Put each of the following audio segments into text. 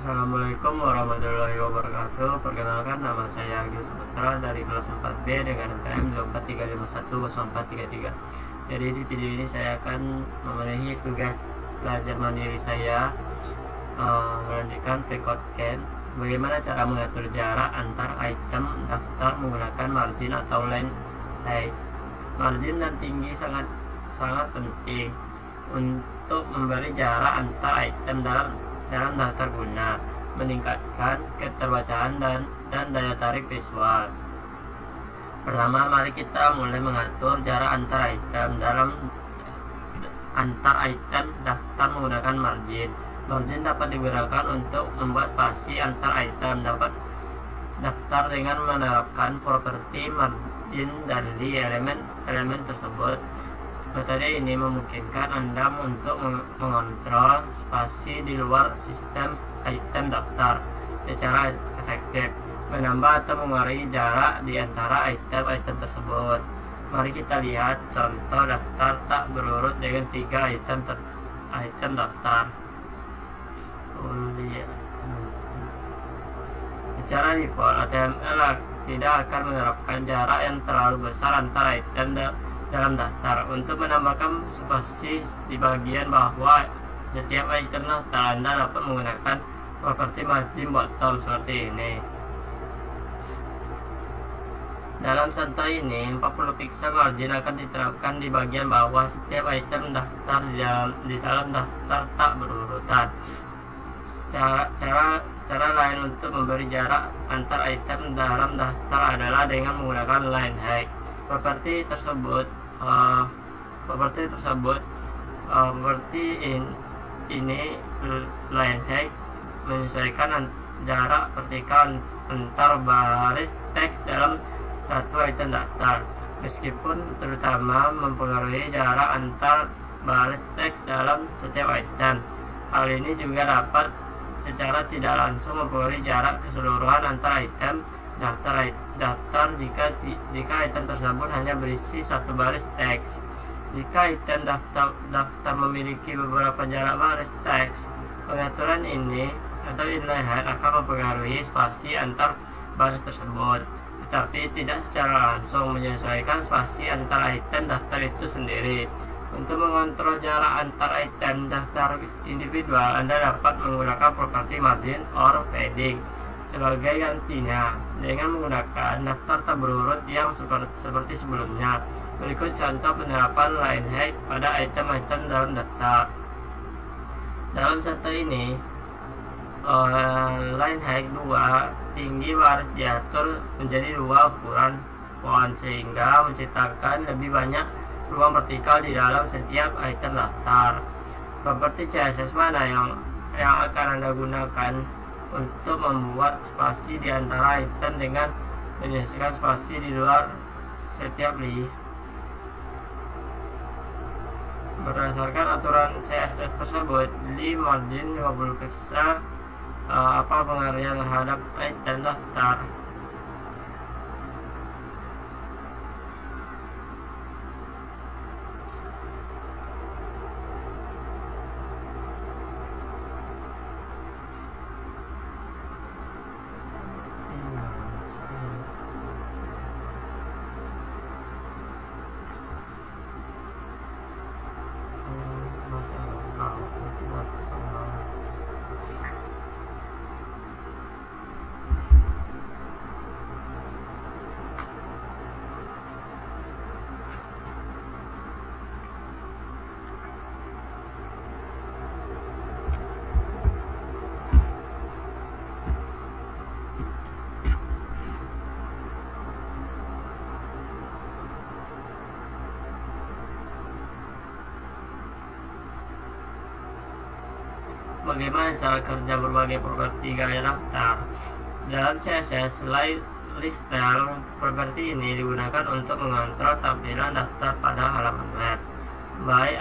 Assalamualaikum warahmatullahi wabarakatuh. Perkenalkan, nama saya Agus Putra dari kelas 4B dengan NPM 243510433. Jadi di video ini saya akan memenuhi tugas belajar mandiri saya, melanjutkan VCODE. Bagaimana cara mengatur jarak antar item daftar menggunakan margin atau line height. Margin dan tinggi sangat penting untuk memberi jarak antar item dalam daftar guna meningkatkan keterbacaan dan daya tarik visual. Pertama, mari kita mulai mengatur jarak antar item daftar menggunakan margin. Margin dapat digunakan untuk membuat spasi antar item daftar dengan menerapkan properti margin dari elemen tersebut. Metode ini memungkinkan Anda untuk mengontrol spasi di luar sistem item daftar secara efektif, menambah atau mengurangi jarak di antara item tersebut. Mari kita lihat contoh daftar tak berurut dengan 3 item daftar. Secara default, HTML tidak akan menerapkan jarak yang terlalu besar antara item dalam daftar. Untuk menambahkan spasi di bagian bawah setiap item daftar, Anda dapat menggunakan properti margin bottom seperti ini. Dalam contoh ini, 40 pixel margin akan diterapkan di bagian bawah setiap item daftar di dalam daftar tak berurutan. Cara lain untuk memberi jarak antar item dalam daftar adalah dengan menggunakan line height. Properti ini line height menyesuaikan jarak vertikal antar baris teks dalam satu item daftar, meskipun terutama mempengaruhi jarak antar baris teks dalam setiap item. Hal ini juga dapat secara tidak langsung mempengaruhi jarak keseluruhan antara item daftar jika item tersebut hanya berisi satu baris teks. Jika item daftar memiliki beberapa jarak baris teks, pengaturan ini atau inline height akan mempengaruhi spasi antar baris tersebut, tetapi tidak secara langsung menyesuaikan spasi antar item daftar itu sendiri. Untuk mengontrol jarak antar item daftar individual, Anda dapat menggunakan properti margin or padding sebagai gantinya dengan menggunakan daftar tak berurut yang seperti sebelumnya. Berikut contoh penerapan line height pada item-item dalam daftar. Dalam contoh ini, line height 2, tinggi baris diatur menjadi 2 ukuran font sehingga menciptakan lebih banyak ruang vertikal di dalam setiap item daftar. Properti CSS mana yang akan Anda gunakan untuk membuat spasi di antara item dengan menyesuaikan spasi di luar setiap li. Berdasarkan aturan CSS tersebut, li margin 50 pixel apa pengaruhnya terhadap item daftar? Bagaimana cara kerja berbagai properti gaya daftar? Dalam CSS, list style properti ini digunakan untuk mengontrol tampilan daftar pada halaman web. Baik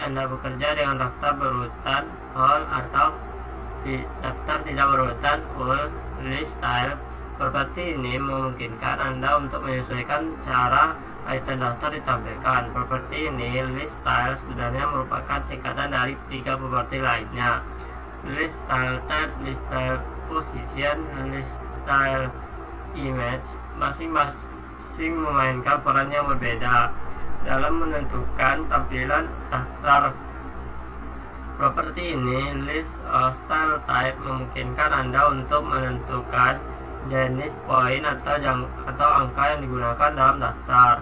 Anda bekerja dengan daftar berurutan all atau daftar tidak berurutan full, list style properti ini memungkinkan Anda untuk menyesuaikan cara item daftar ditampilkan. Properti ini, list style, sebenarnya merupakan singkatan dari 3 properti lainnya. list style type, list style position, list style image masing-masing memainkan peran yang berbeda dalam menentukan tampilan daftar. Properti ini, list style type, memungkinkan Anda untuk menentukan jenis poin atau angka yang digunakan dalam daftar.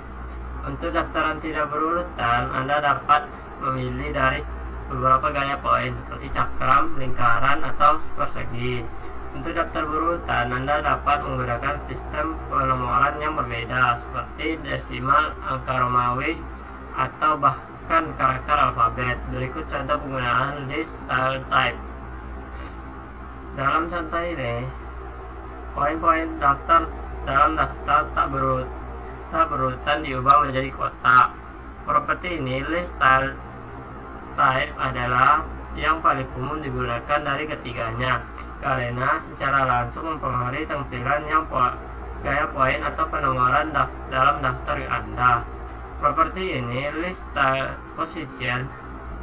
Untuk daftaran tidak berurutan, Anda dapat memilih dari beberapa gaya poin seperti cakram, lingkaran, atau persegi. Untuk daftar berurutan, Anda dapat menggunakan sistem penomoran yang berbeda seperti desimal, angka Romawi, atau bahkan karakter alfabet. Berikut contoh penggunaan list style type. Dalam contoh ini, poin-poin daftar dalam daftar tak berurutan diubah menjadi kotak. Properti ini, list style type adalah yang paling umum digunakan dari ketiganya karena secara langsung mempengaruhi tampilan yang gaya poin atau penomoran dalam daftar Anda. Properti ini, list style position,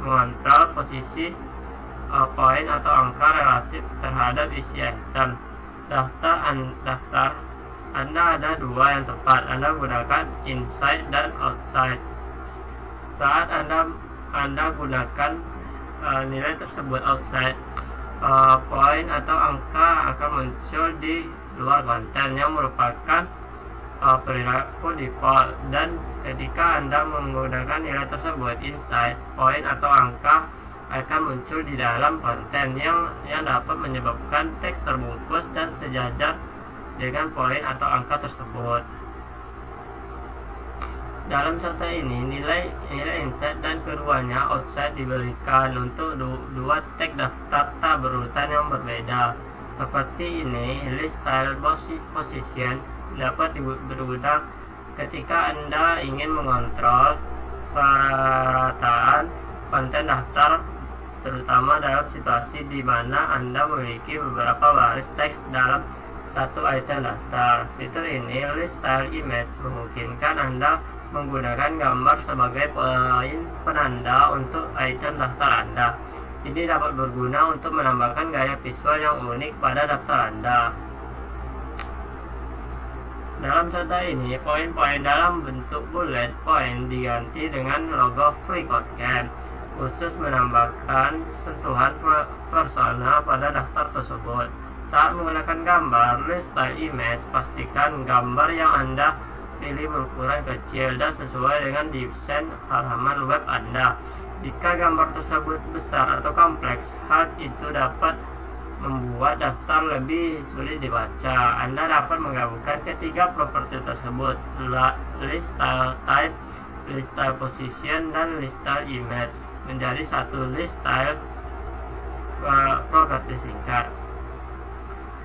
mengontrol posisi poin atau angka relatif terhadap isi item. Daftar Anda ada dua yang tepat. Anda gunakan inside dan outside. Saat Anda gunakan nilai tersebut outside, poin atau angka akan muncul di luar konten yang merupakan perilaku default, dan ketika Anda menggunakan nilai tersebut inside, poin atau angka akan muncul di dalam konten yang dapat menyebabkan teks terbungkus dan sejajar dengan poin atau angka tersebut. Dalam contoh ini, nilai inside dan keduanya outside diberikan untuk dua tag daftar tak berurutan yang berbeda. Seperti ini, list style position dapat berguna ketika Anda ingin mengontrol perataan konten daftar, terutama dalam situasi di mana Anda memiliki beberapa baris teks dalam satu item daftar. Fitur ini, list style image, memungkinkan Anda menggunakan gambar sebagai poin penanda untuk item daftar Anda. Ini dapat berguna untuk menambahkan gaya visual yang unik pada daftar Anda. Dalam contoh ini, poin-poin dalam bentuk bullet point diganti dengan logo FreeCodeCamp, khusus menambahkan sentuhan persona pada daftar tersebut. Saat menggunakan gambar list style image, pastikan gambar yang Anda pilih berukuran kecil dan sesuai dengan desain halaman web Anda. Jika gambar tersebut besar atau kompleks, hal itu dapat membuat daftar lebih sulit dibaca. Anda dapat menggabungkan ketiga properti tersebut, list style type, list style position, dan list style image, menjadi satu list style properti singkat.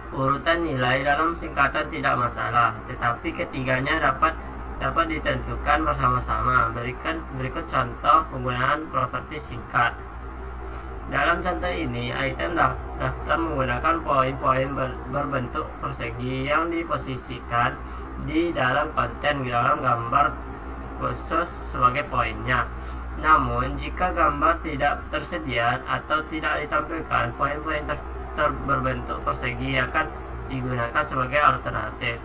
Urutan nilai dalam singkatan tidak masalah, tetapi ketiganya dapat ditentukan bersama-sama. Berikut contoh penggunaan properti singkat. Dalam contoh ini, item daftar menggunakan poin-poin berbentuk persegi yang diposisikan di dalam konten dalam gambar khusus sebagai poinnya. Namun, jika gambar tidak tersedia atau tidak ditampilkan, poin-poin berbentuk persegi akan digunakan sebagai alternatif.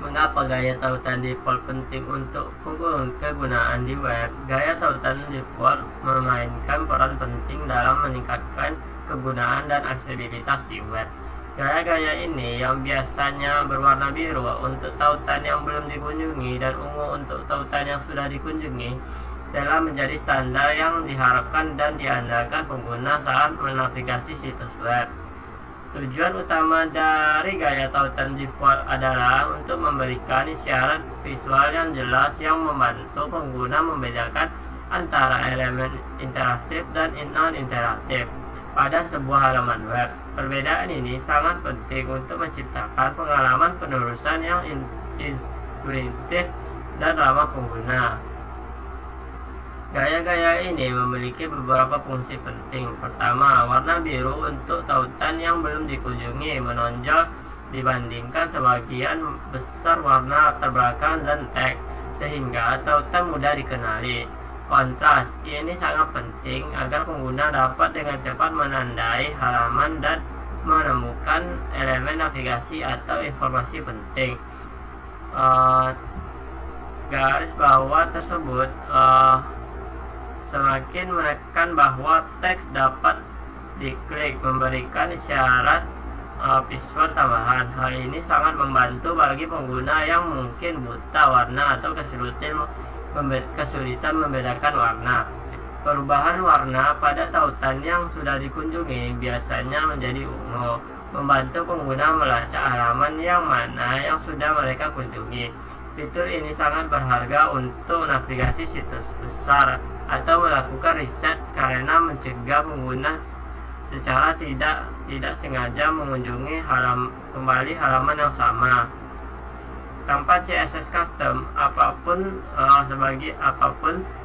Mengapa gaya tautan default penting untuk kegunaan di web? Gaya tautan default memainkan peran penting dalam meningkatkan kegunaan dan aksesibilitas di web. Gaya-gaya ini yang biasanya berwarna biru untuk tautan yang belum dikunjungi dan ungu untuk tautan yang sudah dikunjungi, telah menjadi standar yang diharapkan dan diandalkan pengguna saat menavigasi situs web. Tujuan utama dari gaya tautan default adalah untuk memberikan isyarat visual yang jelas yang membantu pengguna membedakan antara elemen interaktif dan non-interaktif pada sebuah halaman web. Perbedaan ini sangat penting untuk menciptakan pengalaman penerusan yang intuitif dan ramah pengguna. Gaya-gaya ini memiliki beberapa fungsi penting. Pertama, warna biru untuk tautan yang belum dikunjungi menonjol dibandingkan sebagian besar warna latar belakang dan teks, sehingga tautan mudah dikenali. Kontras, ini sangat penting agar pengguna dapat dengan cepat menandai halaman dan menemukan elemen navigasi atau informasi penting. Garis bawah tersebut semakin menekan bahwa teks dapat diklik, memberikan isyarat visual tambahan. Hal ini sangat membantu bagi pengguna yang mungkin buta warna atau kesulitan membedakan warna. Perubahan warna pada tautan yang sudah dikunjungi biasanya menjadi ungu, membantu pengguna melacak halaman yang mana yang sudah mereka kunjungi. Fitur ini sangat berharga untuk navigasi situs besar atau melakukan riset karena mencegah pengguna secara tidak sengaja mengunjungi kembali halaman yang sama. Tanpa CSS custom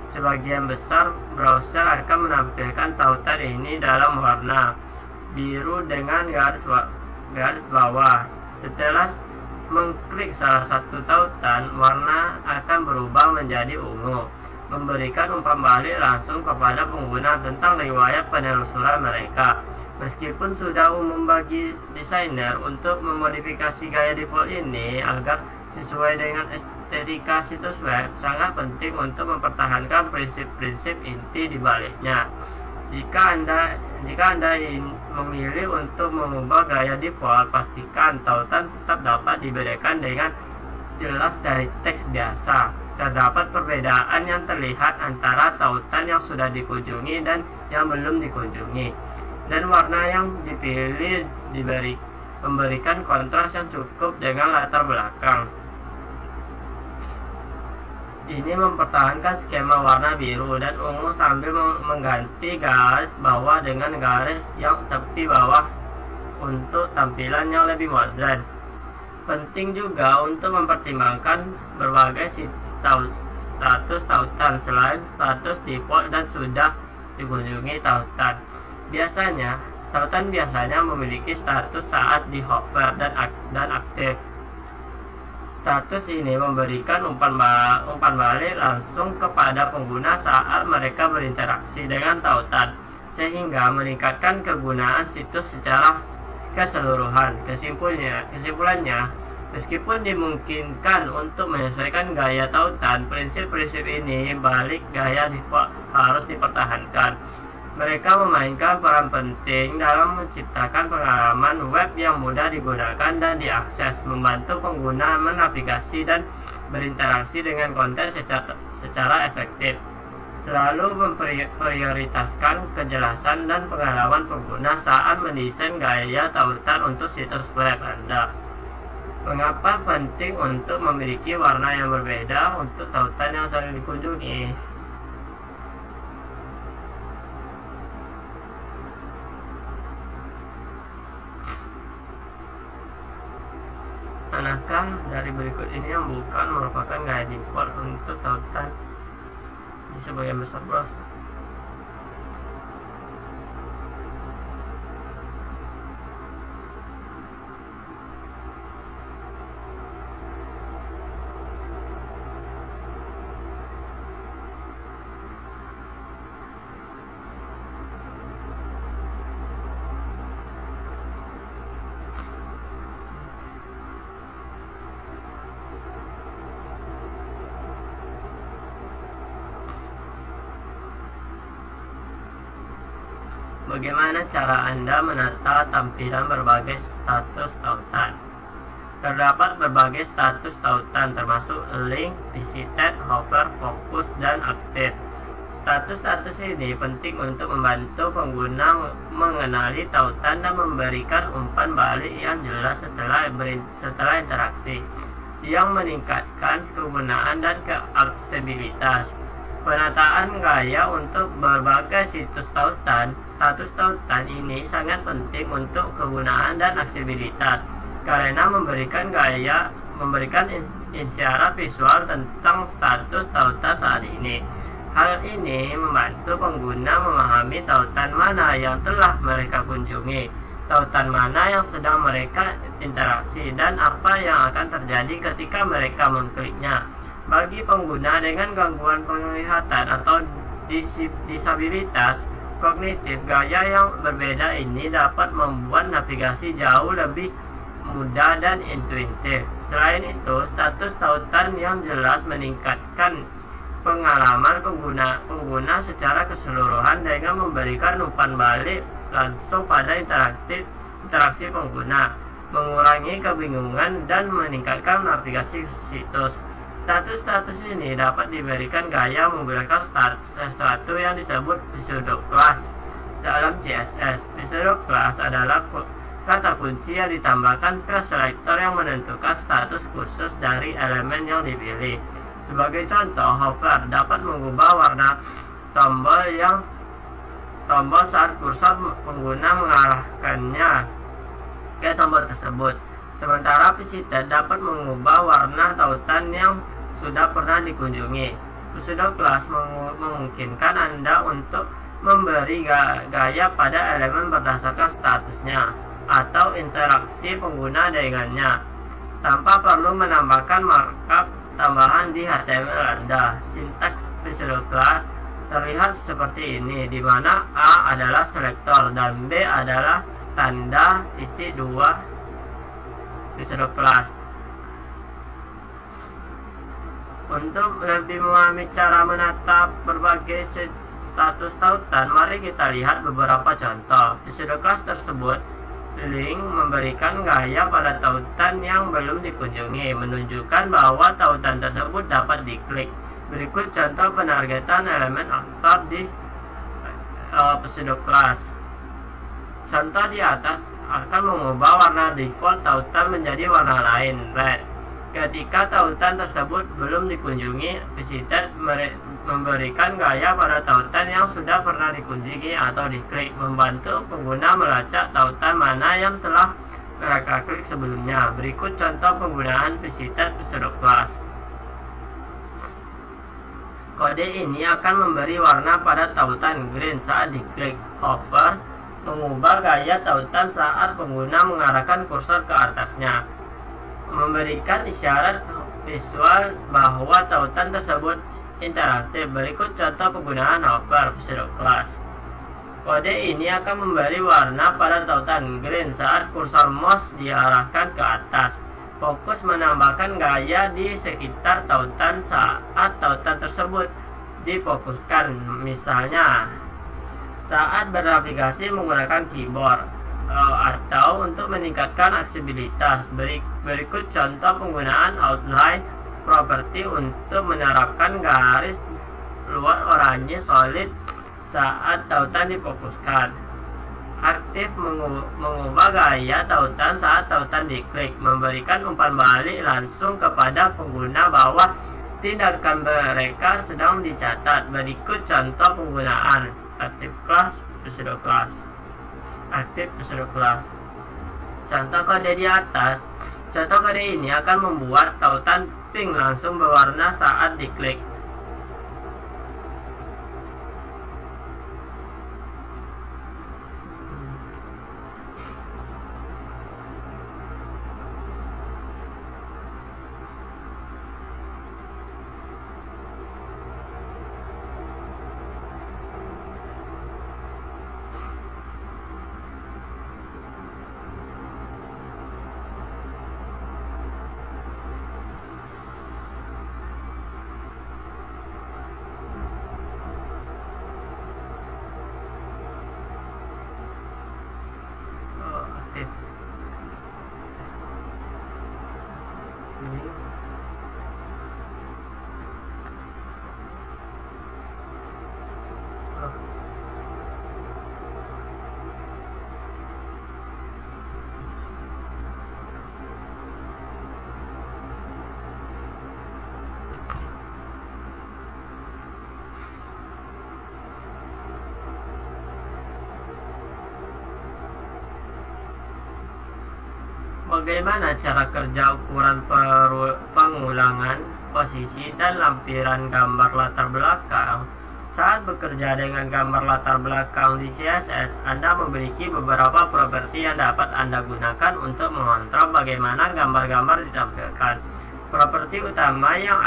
sebagian besar browser akan menampilkan tautan ini dalam warna biru dengan garis bawah. Setelah mengklik salah satu tautan, warna akan berubah menjadi ungu, memberikan umpan balik langsung kepada pengguna tentang riwayat penelusuran mereka. Meskipun sudah umum bagi desainer untuk memodifikasi gaya default ini agar sesuai dengan estetika situs web, sangat penting untuk mempertahankan prinsip-prinsip inti di baliknya. Jika Anda memilih untuk mengubah gaya default, pastikan tautan tetap dapat dibedakan dengan jelas dari teks biasa. Terdapat perbedaan yang terlihat antara tautan yang sudah dikunjungi dan yang belum dikunjungi, dan warna yang dipilih memberikan kontras yang cukup dengan latar belakang. Ini mempertahankan skema warna biru dan ungu sambil mengganti garis bawah dengan garis yang tepi bawah untuk tampilan yang lebih modern. Penting juga untuk mempertimbangkan berbagai status tautan selain status default dan sudah dikunjungi tautan. Tautan biasanya memiliki status saat di hover dan aktif. Status ini memberikan umpan balik langsung kepada pengguna saat mereka berinteraksi dengan tautan, sehingga meningkatkan kegunaan situs secara keseluruhan. Kesimpulannya, meskipun dimungkinkan untuk menyesuaikan gaya tautan, prinsip-prinsip ini balik gaya default harus dipertahankan. Mereka memainkan peran penting dalam menciptakan pengalaman web yang mudah digunakan dan diakses, membantu pengguna menavigasi dan berinteraksi dengan konten secara efektif. Selalu memprioritaskan kejelasan dan pengalaman pengguna saat mendesain gaya tautan untuk situs web Anda. Mengapa penting untuk memiliki warna yang berbeda untuk tautan yang sering dikunjungi? Manakah dari berikut ini yang bukan merupakan gaya default untuk tautan di sebagian besar browser? Bagaimana cara Anda menata tampilan berbagai status tautan? Terdapat berbagai status tautan termasuk link, visited, hover, fokus, dan aktif. Status-status ini penting untuk membantu pengguna mengenali tautan dan memberikan umpan balik yang jelas setelah interaksi, yang meningkatkan kegunaan dan keaksesibilitas. Penataan gaya untuk berbagai situs tautan. Status tautan ini sangat penting untuk kegunaan dan aksesibilitas karena memberikan isyarat visual tentang status tautan saat ini. Hal ini membantu pengguna memahami tautan mana yang telah mereka kunjungi, tautan mana yang sedang mereka interaksi, dan apa yang akan terjadi ketika mereka mengkliknya. Bagi pengguna dengan gangguan penglihatan atau disabilitas kognitif, gaya yang berbeda ini dapat membuat navigasi jauh lebih mudah dan intuitif. Selain itu, status tautan yang jelas meningkatkan pengalaman pengguna secara keseluruhan dengan memberikan umpan balik langsung pada interaksi pengguna, mengurangi kebingungan dan meningkatkan navigasi situs. Status-status ini dapat diberikan gaya menggunakan sesuatu yang disebut pseudoclass dalam CSS. Pseudoclass adalah kata kunci yang ditambahkan ke selektor yang menentukan status khusus dari elemen yang dipilih. Sebagai contoh, hover dapat mengubah warna tombol saat kursor pengguna mengarahkannya ke tombol tersebut. Sementara visitor dapat mengubah warna tautan yang sudah pernah dikunjungi. Pseudoclass memungkinkan Anda untuk memberi gaya pada elemen berdasarkan statusnya atau interaksi pengguna dengannya, tanpa perlu menambahkan markup tambahan di HTML Anda. Sintaks pseudoclass terlihat seperti ini, di mana A adalah selektor dan B adalah tanda titik dua pseudoclass. Untuk lebih memahami cara menata berbagai status tautan, mari kita lihat beberapa contoh. Pseudoclass tersebut link memberikan gaya pada tautan yang belum dikunjungi, menunjukkan bahwa tautan tersebut dapat diklik. Berikut contoh penargetan elemen aktor di pseudoclass. Contoh di atas akan mengubah warna default tautan menjadi warna lain, red. Ketika tautan tersebut belum dikunjungi, visitor memberikan gaya pada tautan yang sudah pernah dikunjungi atau diklik, membantu pengguna melacak tautan mana yang telah mereka klik sebelumnya. Berikut contoh penggunaan visitor pseudoclass. Kode ini akan memberi warna pada tautan green saat diklik. Hover mengubah gaya tautan saat pengguna mengarahkan kursor ke atasnya, memberikan isyarat visual bahwa tautan tersebut interaktif. Berikut contoh penggunaan hover pseudoclass. Kode ini akan memberi warna pada tautan green saat kursor mouse diarahkan ke atas. Fokus menambahkan gaya di sekitar tautan saat tautan tersebut difokuskan, misalnya saat bernavigasi menggunakan keyboard atau untuk meningkatkan aksesibilitas. Berikut contoh penggunaan outline property untuk menerapkan garis luar oranye solid saat tautan difokuskan. Aktif mengubah gaya tautan saat tautan diklik, memberikan umpan balik langsung kepada pengguna bahwa tindakan mereka sedang dicatat. Berikut contoh penggunaan aktif class pseudoclass. Aktif pseudoclass. Contoh kode di atas. Contoh kode ini akan membuat tautan pink langsung berwarna saat diklik. Bagaimana cara kerja ukuran pengulangan posisi dan lampiran gambar latar belakang? Saat bekerja dengan gambar latar belakang di CSS, Anda memiliki beberapa properti yang dapat Anda gunakan untuk mengontrol bagaimana gambar-gambar ditampilkan. Properti utama yang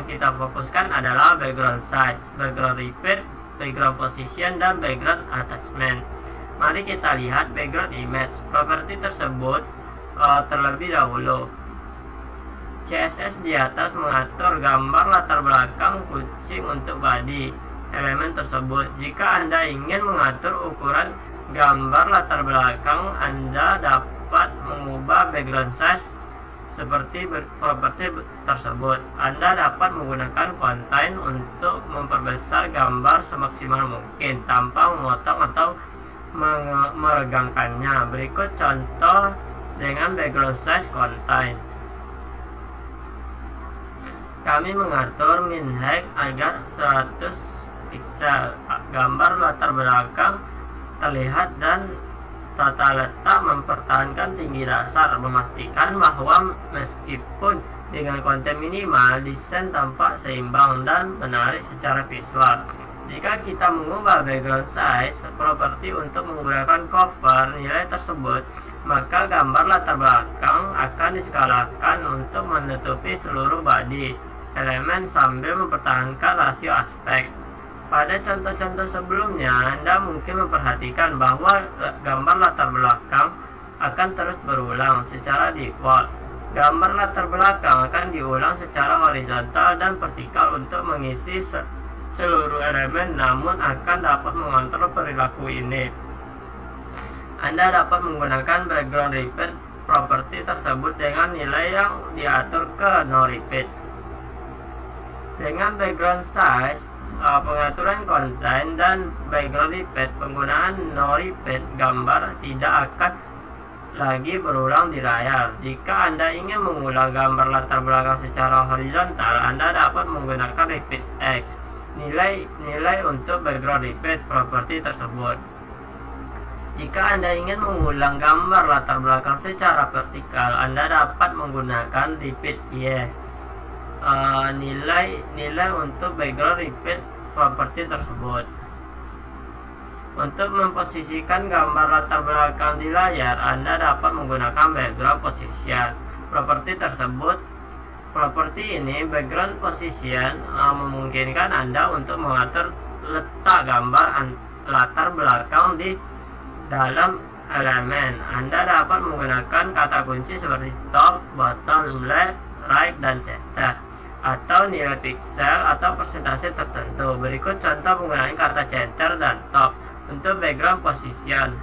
kita fokuskan adalah background size, background repeat, background position, dan background attachment. Mari kita lihat background image. Properti tersebut terlebih dahulu. CSS di atas mengatur gambar latar belakang kucing untuk body elemen tersebut. Jika Anda ingin mengatur ukuran gambar latar belakang, Anda dapat mengubah background size seperti properti tersebut. Anda dapat menggunakan contain untuk memperbesar gambar semaksimal mungkin tanpa memotong atau meregangkannya. Berikut contoh dengan background size contain. Kami mengatur min height agar 100 pixel. Gambar latar belakang terlihat dan tata letak mempertahankan tinggi dasar, memastikan bahwa meskipun dengan konten minimal, desain tampak seimbang dan menarik secara visual. Jika kita mengubah background size properti untuk menggunakan cover nilai tersebut, maka gambar latar belakang akan diskalakan untuk menutupi seluruh body elemen sambil mempertahankan rasio aspek. Pada contoh-contoh sebelumnya, Anda mungkin memperhatikan bahwa gambar latar belakang akan terus berulang secara default. Gambar latar belakang akan diulang secara horizontal dan vertikal untuk mengisi seluruh elemen, namun akan dapat mengontrol perilaku ini. Anda dapat menggunakan background repeat properti tersebut dengan nilai yang diatur ke no repeat. Dengan background size, pengaturan konten, dan background repeat, penggunaan no repeat gambar tidak akan lagi berulang di layar. Jika Anda ingin mengulang gambar latar belakang secara horizontal, Anda dapat menggunakan repeat X, nilai untuk background repeat properti tersebut. Jika Anda ingin mengulang gambar latar belakang secara vertikal, Anda dapat menggunakan repeat Y, nilai untuk background repeat properti tersebut. Untuk memposisikan gambar latar belakang di layar, Anda dapat menggunakan background position properti tersebut. Properti ini, background position, memungkinkan Anda untuk mengatur letak gambar latar belakang di dalam elemen. Anda dapat menggunakan kata kunci seperti top, bottom, left, right, dan center, atau nilai pixel atau persentase tertentu. Berikut contoh penggunaan kata center dan top untuk background position.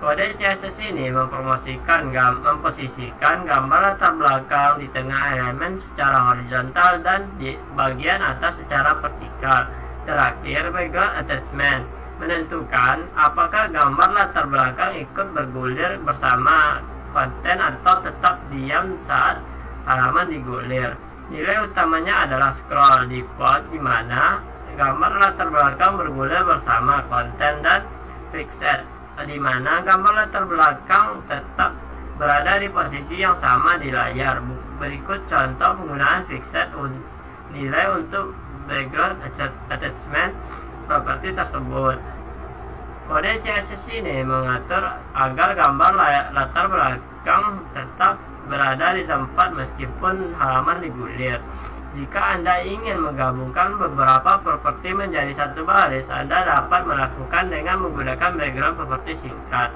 Kode CSS ini memposisikan gambar latar belakang di tengah elemen secara horizontal dan di bagian atas secara vertikal. Terakhir, background attachment menentukan apakah gambar latar belakang ikut bergulir bersama konten atau tetap diam saat halaman digulir. Nilai utamanya adalah scroll default, di mana gambar latar belakang bergulir bersama konten, dan fixed, di mana gambar latar belakang tetap berada di posisi yang sama di layar. Berikut contoh penggunaan fixed nilai untuk background attachment properti tersebut. Kode CSS ini mengatur agar gambar latar belakang tetap berada di tempat meskipun halaman digulir. Jika Anda ingin menggabungkan beberapa properti menjadi satu baris, Anda dapat melakukan dengan menggunakan background properti singkat.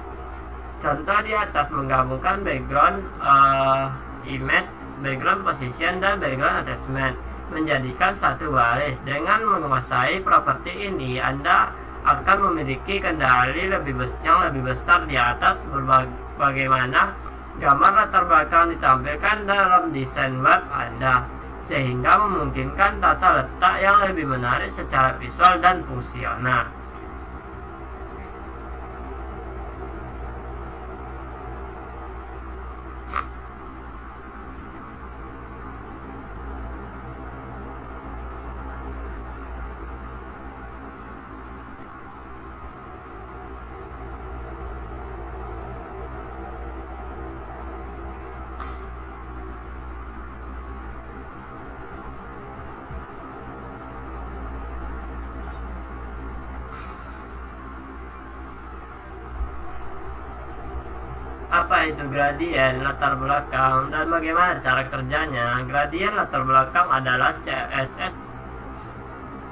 Contoh di atas menggabungkan background image, background position, dan background attachment menjadikan satu baris. Dengan menguasai properti ini, Anda akan memiliki kendali yang lebih besar di atas bagaimana gambar latar belakang ditampilkan dalam desain web Anda, sehingga memungkinkan tata letak yang lebih menarik secara visual dan fungsional. Apa itu gradien latar belakang dan bagaimana cara kerjanya? Gradien latar belakang adalah CSS.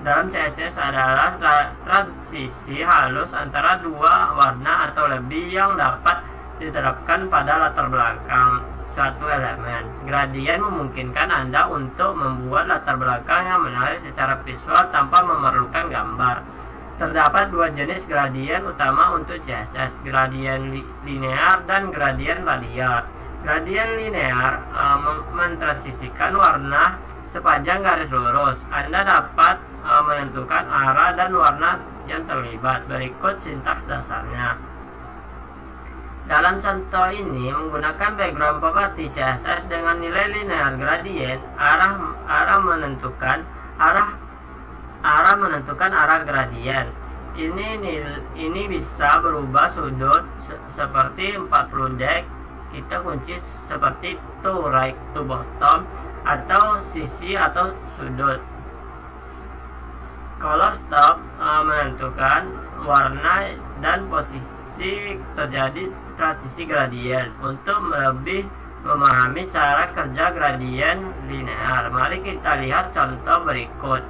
Dalam CSS adalah transisi halus antara dua warna atau lebih yang dapat diterapkan pada latar belakang suatu elemen. Gradien memungkinkan Anda untuk membuat latar belakang yang menarik secara visual tanpa memerlukan gambar. Terdapat dua jenis gradien utama untuk CSS, gradien linear dan gradien radial. Gradien linear mentransisikan warna sepanjang garis lurus. Anda dapat menentukan arah dan warna yang terlibat. Berikut sintaks dasarnya. Dalam contoh ini menggunakan background property CSS dengan nilai linear gradient, arah menentukan arah gradien. Ini bisa berubah sudut seperti 40 deg, kita kunci seperti to right to bottom, atau sisi atau sudut. Color stop menentukan warna dan posisi terjadi transisi gradien. Untuk lebih memahami cara kerja gradien linear, mari kita lihat contoh berikut.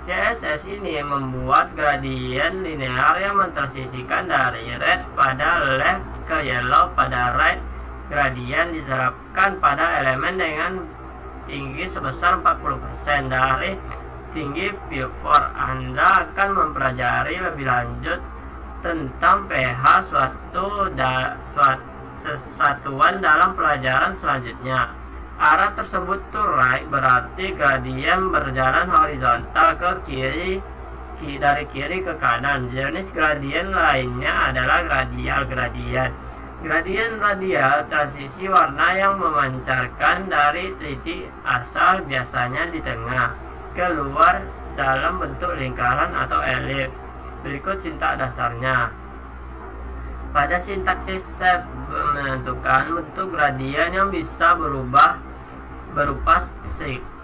CSS ini membuat gradien linear yang mentransisikan dari red pada left ke yellow pada right. Gradien diterapkan pada elemen dengan tinggi sebesar 40% dari tinggi pivot. Anda akan mempelajari lebih lanjut tentang pH satuan dalam pelajaran selanjutnya. Arah tersebut to right berarti gradien berjalan horizontal ke kiri, dari kiri ke kanan. Jenis gradien lainnya adalah radial gradien. Gradien radial transisi warna yang memancarkan dari titik asal, biasanya di tengah, keluar dalam bentuk lingkaran atau elips. Berikut sintaks dasarnya. Pada sintaksis set menentukan bentuk gradien yang bisa berubah berupa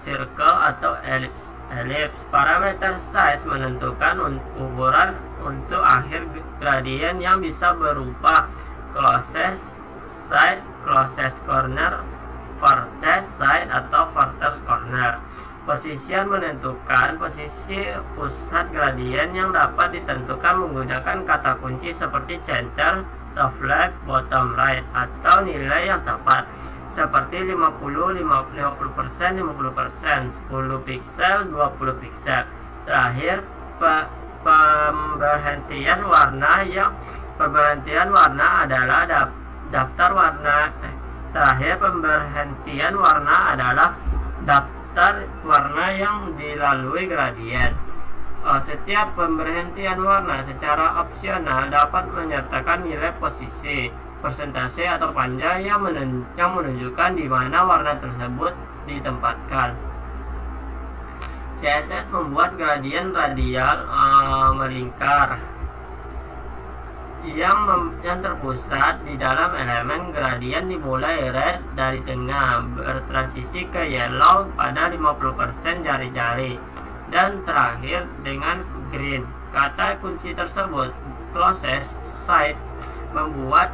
circle atau ellipse. Parameter size menentukan ukuran untuk akhir gradien yang bisa berupa closest side, closest corner, farthest side atau farthest corner. Posisian menentukan posisi pusat gradien yang dapat ditentukan menggunakan kata kunci seperti center, top left, bottom right, atau nilai yang tepat seperti 50, 50%, 50%, 10 piksel, 20 piksel. Terakhir, pemberhentian warna adalah daftar warna. Terakhir, pemberhentian warna adalah daftar warna yang dilalui gradien. Setiap pemberhentian warna secara opsional dapat menyertakan nilai posisi, persentase atau panjang yang menunjukkan di mana warna tersebut ditempatkan. CSS membuat gradien radial melingkar yang terpusat di dalam elemen. Gradien dimulai red dari tengah, bertransisi ke yellow pada 50% jari-jari, dan terakhir dengan green. Kata kunci tersebut, closest side, membuat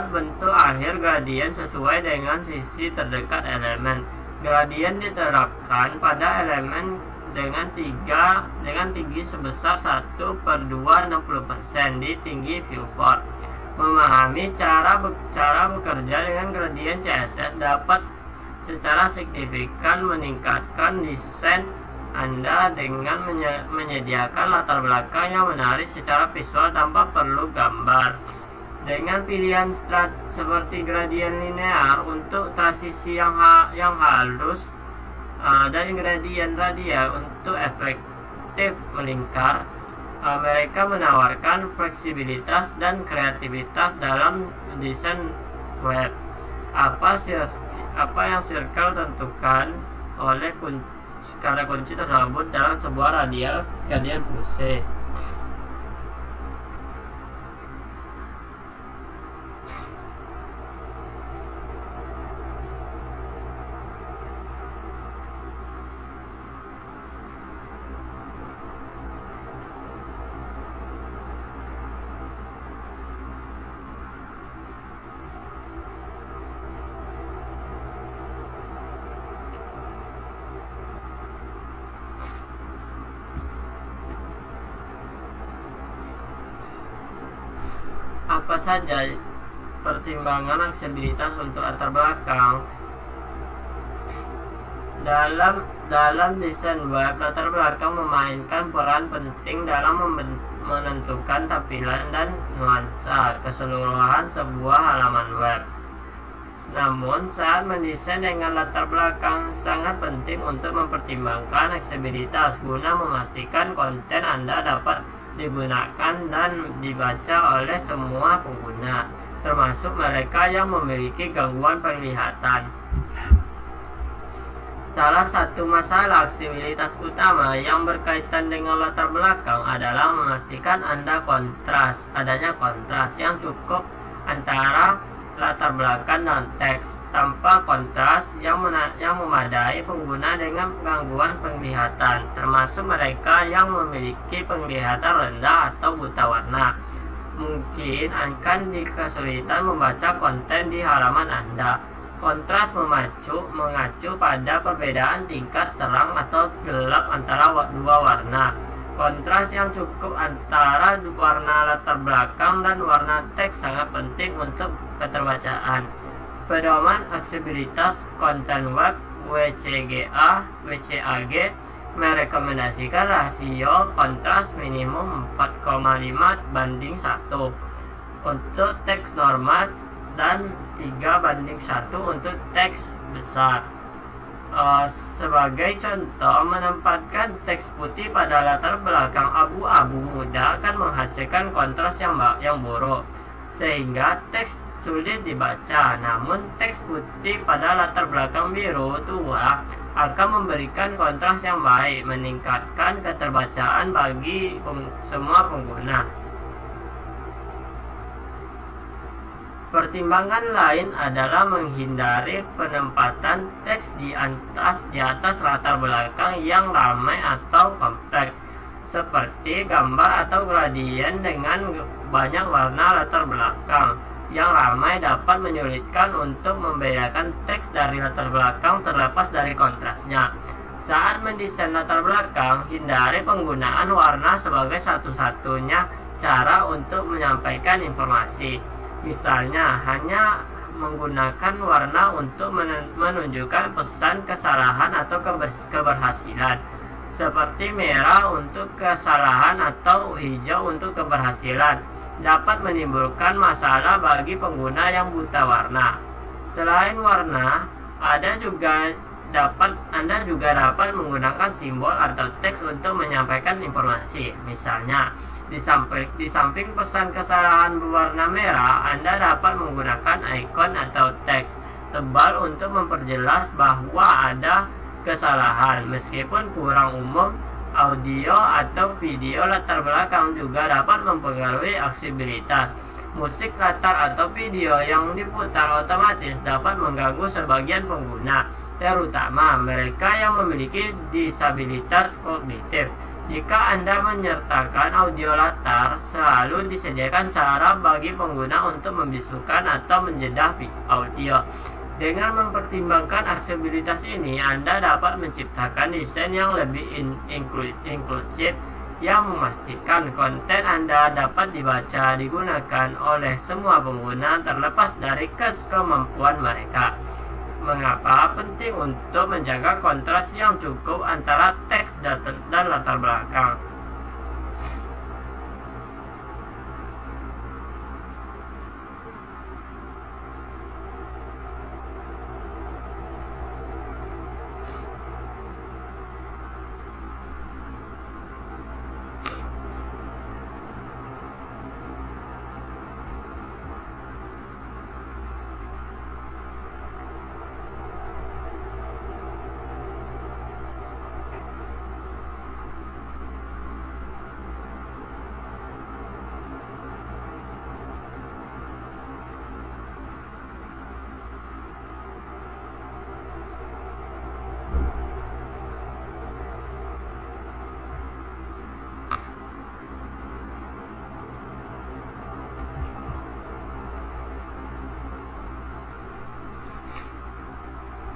bentuk akhir gradien sesuai dengan sisi terdekat elemen. Gradien diterapkan pada elemen dengan tinggi sebesar 1/2 60% di tinggi viewport. Memahami cara bekerja dengan gradien CSS dapat secara signifikan meningkatkan desain Anda dengan menyediakan latar belakang yang menarik secara visual tanpa perlu gambar. Dengan pilihan seperti gradien linear untuk transisi yang halus dan gradien radial untuk efektif melingkar, mereka menawarkan fleksibilitas dan kreativitas dalam desain web. Apa yang circle tentukan oleh kata kunci tersebut dalam sebuah gradien fungsi. Apa saja pertimbangan aksesibilitas untuk latar belakang? Dalam desain web, latar belakang memainkan peran penting dalam menentukan tampilan dan nuansa keseluruhan sebuah halaman web. Namun, saat mendesain dengan latar belakang, sangat penting untuk mempertimbangkan aksesibilitas guna memastikan konten Anda dapat digunakan dan dibaca oleh semua pengguna, termasuk mereka yang memiliki gangguan penglihatan. Salah satu masalah aksesibilitas utama yang berkaitan dengan latar belakang adalah memastikan adanya kontras yang cukup antara latar belakang dan teks. Tanpa kontras yang memadai, pengguna dengan gangguan penglihatan, termasuk mereka yang memiliki penglihatan rendah atau buta warna, mungkin akan kesulitan membaca konten di halaman Anda. Kontras mengacu pada perbedaan tingkat terang atau gelap antara dua warna. Kontras yang cukup antara warna latar belakang dan warna teks sangat penting untuk keterbacaan. Pedoman aksesibilitas konten web WCAG merekomendasikan rasio kontras minimum 4,5:1 untuk teks normal dan 3:1 untuk teks besar. Sebagai contoh, menempatkan teks putih pada latar belakang abu-abu muda akan menghasilkan kontras yang buruk, sehingga teks sulit dibaca. Namun, teks putih pada latar belakang biru tua akan memberikan kontras yang baik, meningkatkan keterbacaan bagi semua pengguna. Pertimbangan lain adalah menghindari penempatan teks di atas latar belakang yang ramai atau kompleks, seperti gambar atau gradien dengan banyak warna. Latar belakang yang ramai dapat menyulitkan untuk membedakan teks dari latar belakang terlepas dari kontrasnya. Saat mendesain latar belakang, hindari penggunaan warna sebagai satu-satunya cara untuk menyampaikan informasi. Misalnya, hanya menggunakan warna untuk menunjukkan pesan kesalahan atau keberhasilan, seperti merah untuk kesalahan atau hijau untuk keberhasilan, dapat menimbulkan masalah bagi pengguna yang buta warna. Selain warna, Anda juga dapat menggunakan simbol atau teks untuk menyampaikan informasi. Misalnya, di samping pesan kesalahan berwarna merah, Anda dapat menggunakan ikon atau teks tebal untuk memperjelas bahwa ada kesalahan. Meskipun kurang umum, audio atau video latar belakang juga dapat mempengaruhi aksesibilitas. Musik latar atau video yang diputar otomatis dapat mengganggu sebagian pengguna, terutama mereka yang memiliki disabilitas kognitif. Jika Anda menyertakan audio latar, selalu disediakan cara bagi pengguna untuk membisukan atau menjeda audio. Dengan mempertimbangkan aksesibilitas ini, Anda dapat menciptakan desain yang lebih inklusif yang memastikan konten Anda dapat dibaca digunakan oleh semua pengguna terlepas dari kemampuan mereka. Mengapa penting untuk menjaga kontras yang cukup antara teks dan latar belakang?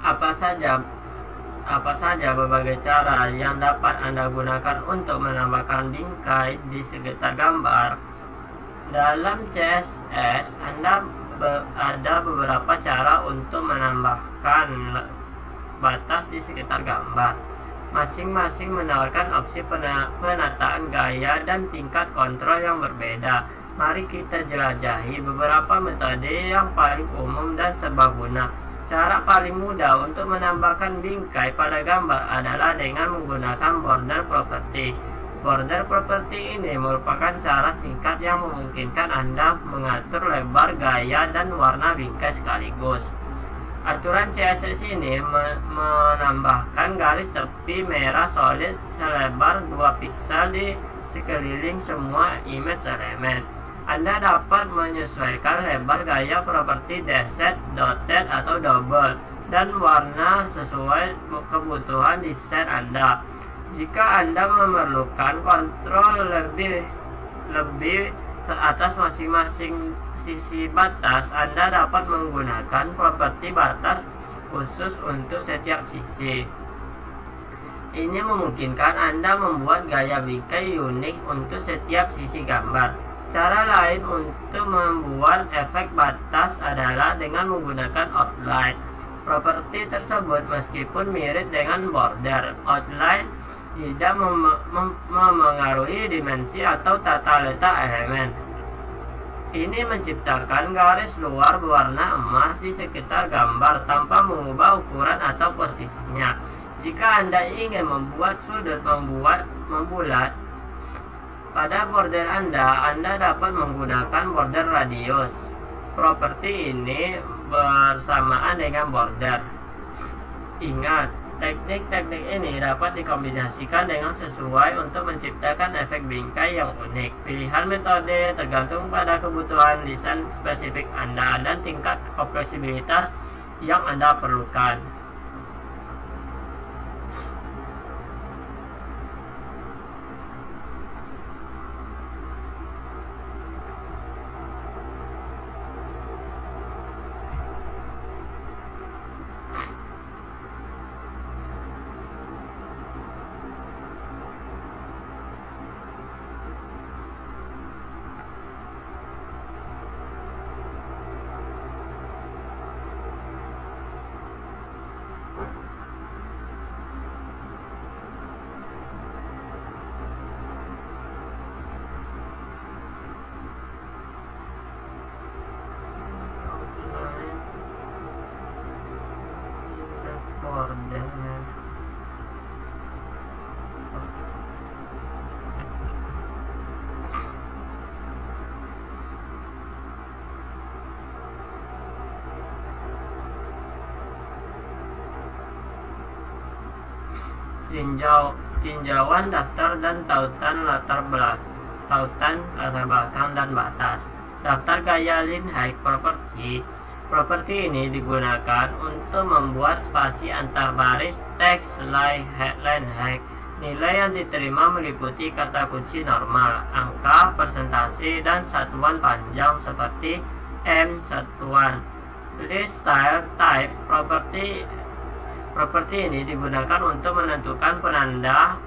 Apa saja berbagai cara yang dapat Anda gunakan untuk menambahkan bingkai di sekitar gambar? Dalam CSS, ada beberapa cara untuk menambahkan batas di sekitar gambar. Masing-masing menawarkan opsi penataan gaya dan tingkat kontrol yang berbeda. Mari kita jelajahi beberapa metode yang paling umum dan serbaguna. Cara paling mudah untuk menambahkan bingkai pada gambar adalah dengan menggunakan border property. Border property ini merupakan cara singkat yang memungkinkan Anda mengatur lebar, gaya, dan warna bingkai sekaligus. Aturan CSS ini menambahkan garis tepi merah solid selebar 2 piksel di sekeliling semua image elemen. Anda dapat menyesuaikan lebar gaya properti descent, dotted, atau double, dan warna sesuai kebutuhan desain Anda. Jika Anda memerlukan kontrol lebih atas masing-masing sisi batas, Anda dapat menggunakan properti batas khusus untuk setiap sisi. Ini memungkinkan Anda membuat gaya bingkai unik untuk setiap sisi gambar. Cara lain untuk membuat efek batas adalah dengan menggunakan outline. Properti tersebut meskipun mirip dengan border, outline tidak memengaruhi dimensi atau tata letak elemen. Ini menciptakan garis luar berwarna emas di sekitar gambar tanpa mengubah ukuran atau posisinya. Jika Anda ingin membuat sudut membulat pada border Anda dapat menggunakan border radius. Properti ini bersamaan dengan border. Ingat, teknik-teknik ini dapat dikombinasikan dengan sesuai untuk menciptakan efek bingkai yang unik. Pilihan metode tergantung pada kebutuhan desain spesifik Anda dan tingkat fleksibilitas yang Anda perlukan. Tinjauan daftar dan tautan latar belakang dan batas. Daftar gaya line height property. Properti ini digunakan untuk membuat spasi antar baris teks line height. Nilai yang diterima meliputi kata kunci normal, angka, persentase, dan satuan panjang seperti m1. List style type properti ini digunakan untuk menentukan penanda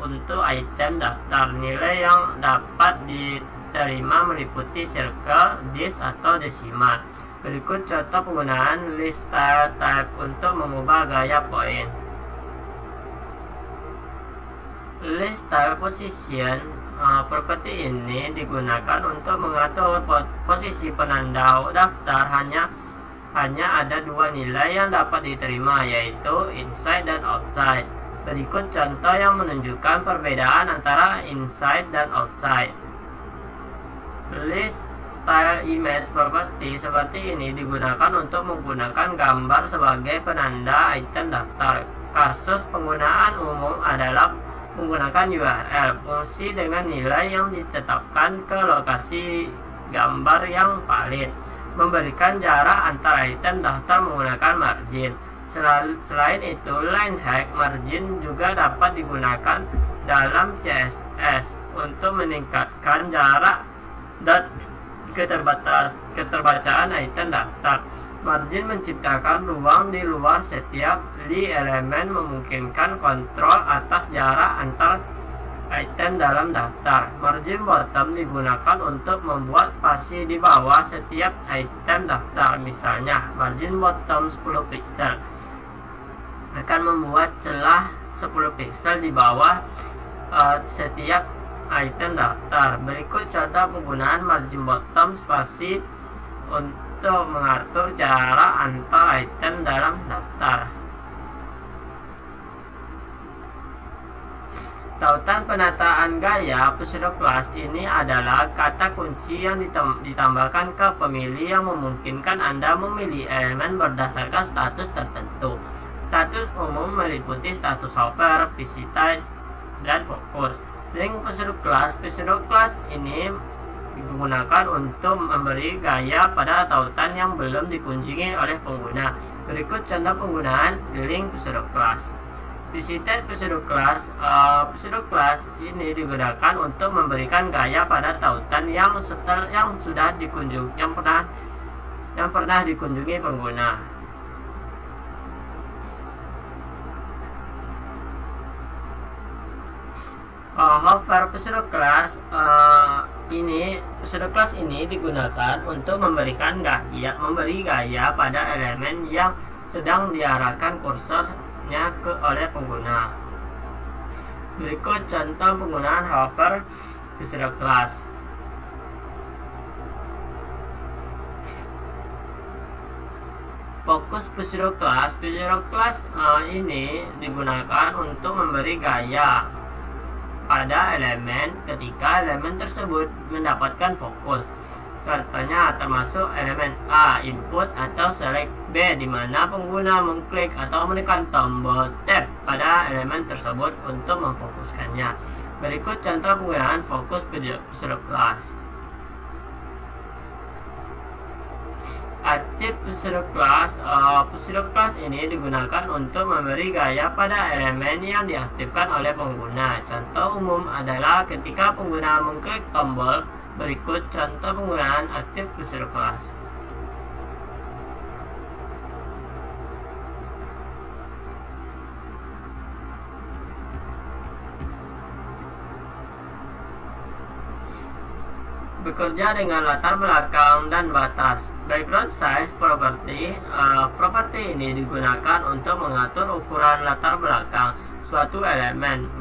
untuk item daftar. Nilai yang dapat diterima meliputi circle, disk, atau desimal. Berikut contoh penggunaan list style type untuk mengubah gaya poin. List style position properti ini digunakan untuk mengatur posisi penanda daftar. Hanya ada dua nilai yang dapat diterima, yaitu inside dan outside. Berikut contoh yang menunjukkan perbedaan antara inside dan outside. List style image property seperti ini digunakan untuk menggunakan gambar sebagai penanda item daftar. Kasus penggunaan umum adalah menggunakan URL, fungsi dengan nilai yang ditetapkan ke lokasi gambar yang valid. Memberikan jarak antara item daftar menggunakan margin. Selain itu, line height margin juga dapat digunakan dalam CSS untuk meningkatkan jarak dan keterbacaan item daftar. Margin menciptakan ruang di luar setiap elemen, memungkinkan kontrol atas jarak antar item dalam daftar. Margin bottom digunakan untuk membuat spasi di bawah setiap item daftar. Misalnya, margin bottom 10 pixel akan membuat celah 10 pixel di bawah setiap item daftar. Berikut contoh penggunaan margin bottom spasi untuk mengatur jarak antar item dalam daftar. Tautan penataan gaya pseudoclass ini adalah kata kunci yang ditambahkan ke pemilih yang memungkinkan Anda memilih elemen berdasarkan status tertentu. Status umum meliputi status hopper, PC type, dan fokus. Link pseudoclass ini digunakan untuk memberi gaya pada tautan yang belum dikunjungi oleh pengguna. Berikut contoh penggunaan link pseudoclass. Visited pseudoclass ini digunakan untuk memberikan gaya pada tautan yang pernah dikunjungi pengguna. Hover pseudoclass ini digunakan untuk memberi gaya pada elemen yang sedang diarahkan kursornya oleh pengguna. Berikut contoh penggunaan hover pseudoclass. Fokus pseudoclass ini digunakan untuk memberi gaya pada elemen ketika elemen tersebut mendapatkan fokus. Contohnya termasuk elemen A, input atau select B, di mana pengguna mengklik atau menekan tombol tab pada elemen tersebut untuk memfokuskannya. Berikut contoh penggunaan fokus pseudoclass. Aktif pseudoclass ini digunakan untuk memberi gaya pada elemen yang diaktifkan oleh pengguna. Contoh umum adalah ketika pengguna mengklik tombol. Berikut contoh penggunaan aktif pseudoclass. Bekerja dengan latar belakang dan batas. Background size property ini digunakan untuk mengatur ukuran latar belakang suatu elemen.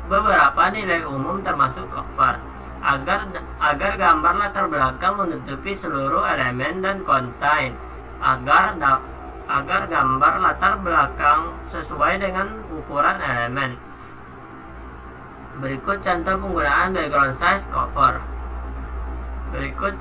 Beberapa nilai umum termasuk cover agar gambar latar belakang menutupi seluruh elemen dan contain, agar gambar latar belakang sesuai dengan ukuran elemen. Berikut contoh penggunaan background size cover. Berikut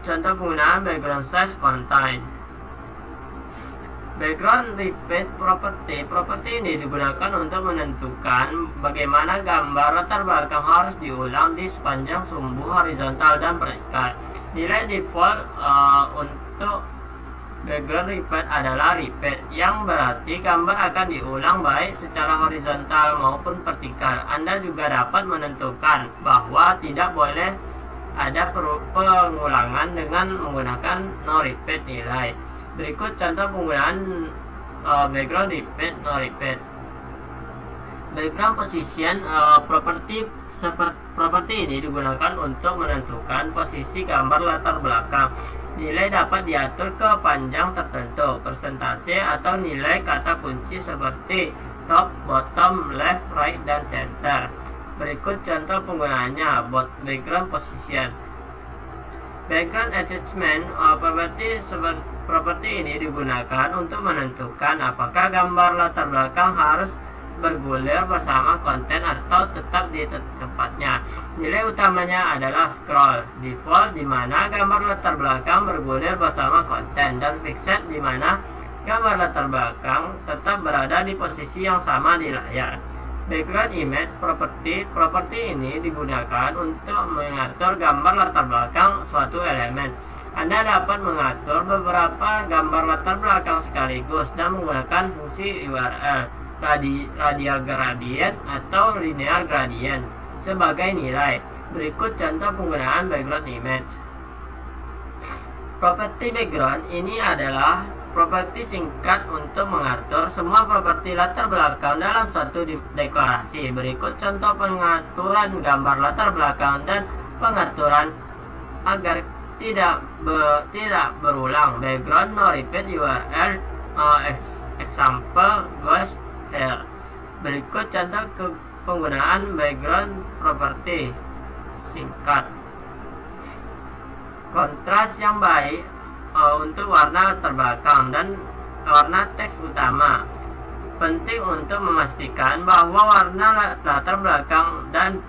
contoh penggunaan background size contain. Background repeat property ini digunakan untuk menentukan bagaimana gambar latar belakang harus diulang di sepanjang sumbu horizontal dan vertikal. Nilai default untuk background repeat adalah repeat, yang berarti gambar akan diulang baik secara horizontal maupun vertikal. Anda juga dapat menentukan bahwa tidak boleh ada pengulangan dengan menggunakan no repeat nilai. Berikut contoh penggunaan background repeat no repeat. Background position property ini digunakan untuk menentukan posisi gambar latar belakang. Nilai dapat diatur ke panjang tertentu, persentase, atau nilai kata kunci seperti top, bottom, left, right, dan center. Berikut contoh penggunaannya. Background position. Background attachment property ini digunakan untuk menentukan apakah gambar latar belakang harus bergulir bersama konten atau tetap di tempatnya. Nilai utamanya adalah scroll default, di mana gambar latar belakang bergulir bersama konten, dan fixed, di mana gambar latar belakang tetap berada di posisi yang sama di layar. Background image property ini digunakan untuk mengatur gambar latar belakang suatu elemen. Anda dapat mengatur beberapa gambar latar belakang sekaligus dan menggunakan fungsi URL, radial gradient atau linear gradient sebagai nilai. Berikut contoh penggunaan background image. Properti background ini adalah properti singkat untuk mengatur semua properti latar belakang dalam suatu deklarasi. Berikut contoh pengaturan gambar latar belakang dan pengaturan agar tidak berulang. Background no repeat URL example goes here. Berikut contoh penggunaan background property singkat. Kontras yang baik untuk warna latar belakang dan warna teks utama. Penting untuk memastikan bahwa warna latar belakang dan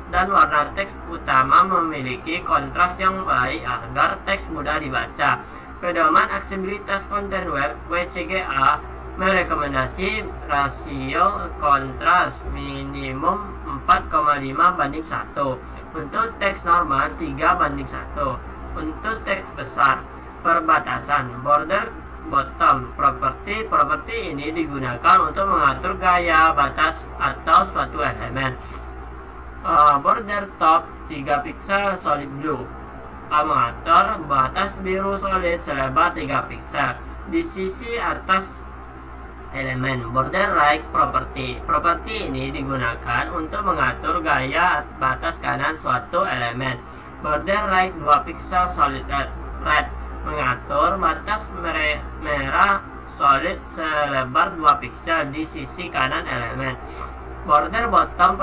warna teks utama memiliki kontras yang baik agar teks mudah dibaca. Pedoman aksesibilitas konten web WCGA merekomendasi rasio kontras minimum 4,5:1. Untuk teks normal 3:1. Untuk teks besar, perbatasan border bottom properti ini digunakan untuk mengatur gaya batas atau suatu elemen. Border top 3 pixel solid blue mengatur batas biru solid selebar 3 pixel di sisi atas elemen. Border right properti ini digunakan untuk mengatur gaya batas kanan suatu elemen. Border right 2 pixel solid red mengatur batas merah solid selebar 2 pixel di sisi kanan elemen. Border bottom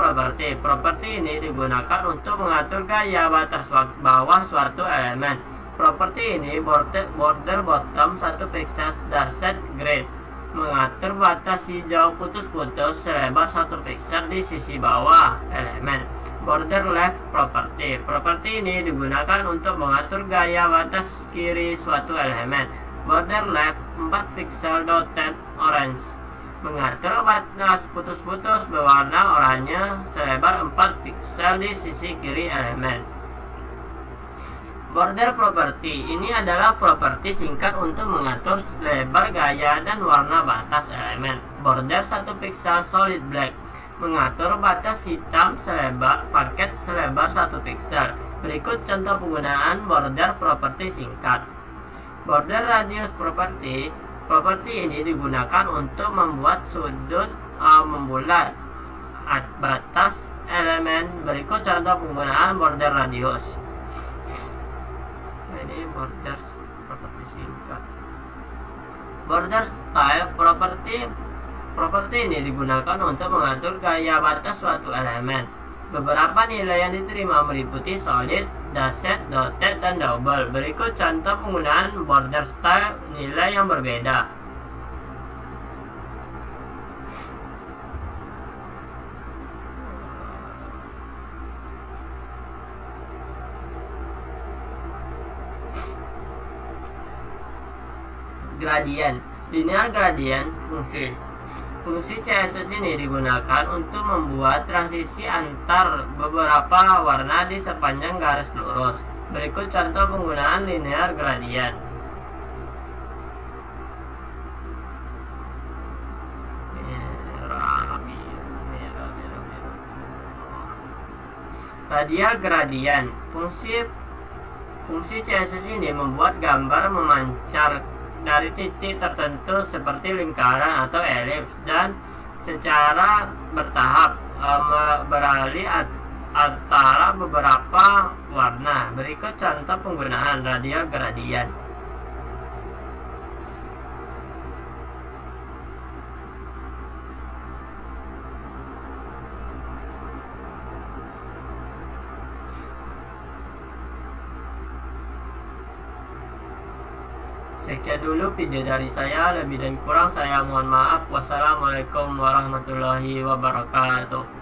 properti ini digunakan untuk mengatur gaya batas bawah suatu elemen. Properti ini border bottom 1 pixel dashed grid mengatur batas hijau putus-putus selebar 1 pixel di sisi bawah elemen. Border left properti ini digunakan untuk mengatur gaya batas kiri suatu elemen. Border left 4 pixel dotted orange mengatur batas putus-putus berwarna oranye selebar 4 pixel di sisi kiri elemen. Border properti ini adalah properti singkat untuk mengatur lebar gaya dan warna batas elemen. Border 1 pixel solid black mengatur batas hitam paket selebar 1 pixel. Berikut contoh penggunaan border properti singkat. Border radius properti ini digunakan untuk membuat sudut membulat batas elemen. Berikut contoh penggunaan border radius. Ini border properti singkat. Border style properti ini digunakan untuk mengatur gaya batas suatu elemen. Beberapa nilai yang diterima meliputi solid, dashed, dotted, dan double. Berikut contoh penggunaan border style nilai yang berbeda. Gradient, linear gradient Fungsi CSS ini digunakan untuk membuat transisi antar beberapa warna di sepanjang garis lurus. Berikut contoh penggunaan linear gradient. Radial gradient. Fungsi CSS ini membuat gambar memancar dari titik tertentu seperti lingkaran atau elips dan secara bertahap beralih antara beberapa warna. Berikut contoh penggunaan radial gradient. Sekian dulu video dari saya, lebih dan kurang saya mohon maaf. Wassalamualaikum warahmatullahi wabarakatuh.